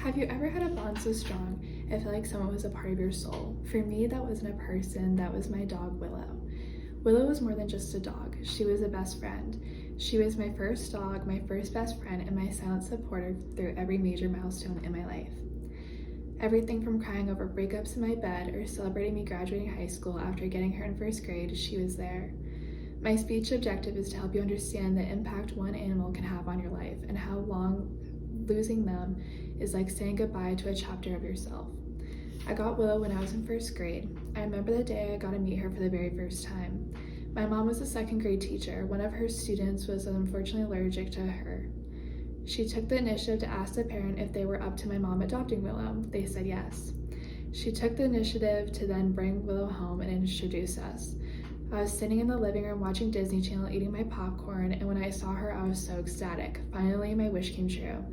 Have you ever had a bond so strong it felt like someone was a part of your soul? For me, that wasn't a person, that was my dog, Willow. Willow was more than just a dog. She was a best friend. She was my first dog, my first best friend, and my silent supporter through every major milestone in my life. Everything from crying over breakups in my bed or celebrating me graduating high school after getting her in first grade, she was there. My speech objective is to help you understand the impact one animal can have on your life and how long losing them is like saying goodbye to a chapter of yourself. I got Willow when I was in first grade. I remember the day I got to meet her for the very first time. My mom was a second grade teacher. One of her students was unfortunately allergic to her. She took the initiative to ask the parent if they were up to my mom adopting Willow. They said yes. She took the initiative to then bring Willow home and introduce us. I was sitting in the living room watching Disney Channel eating my popcorn, and when I saw her, I was so ecstatic. Finally, my wish came true.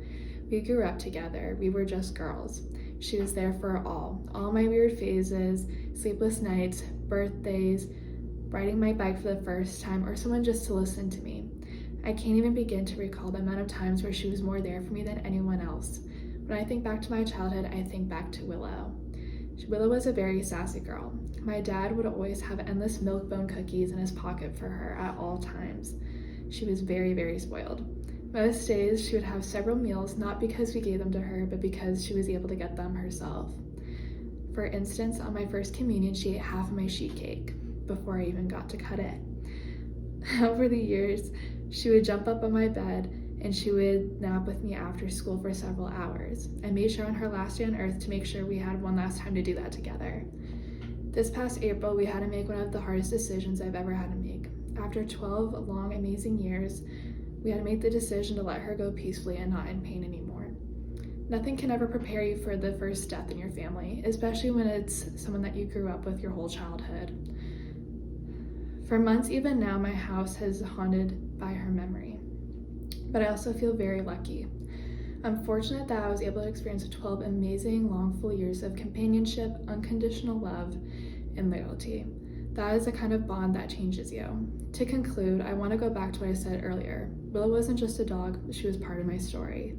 We grew up together. We were just girls. She was there for all my weird phases, sleepless nights, birthdays, riding my bike for the first time, or someone just to listen to me. I can't even begin to recall the amount of times where she was more there for me than anyone else. When I think back to my childhood, I think back to Willow. Willow was a very sassy girl. My dad would always have endless Milk-Bone cookies in his pocket for her at all times. She was very, very spoiled. Most days she would have several meals, not because we gave them to her, but because she was able to get them herself. For instance, on my first communion, she ate half of my sheet cake before I even got to cut it. Over the years, she would jump up on my bed and she would nap with me after school for several hours. I made sure on her last day on earth to make sure we had one last time to do that together. This past April, we had to make one of the hardest decisions I've ever had to make. After 12 long, amazing years, we had to make the decision to let her go peacefully and not in pain anymore. Nothing can ever prepare you for the first death in your family, especially when it's someone that you grew up with your whole childhood. For months, even now, my house is haunted by her memory. But I also feel very lucky. I'm fortunate that I was able to experience 12 amazing, long, full years of companionship, unconditional love, and loyalty. That is the kind of bond that changes you. To conclude, I want to go back to what I said earlier. Willow wasn't just a dog, she was part of my story.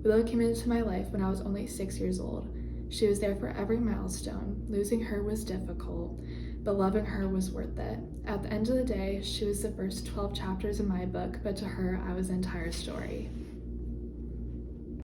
Willow came into my life when I was only 6 years old. She was there for every milestone. Losing her was difficult, but loving her was worth it. At the end of the day, she was the first 12 chapters in my book, but to her, I was the entire story.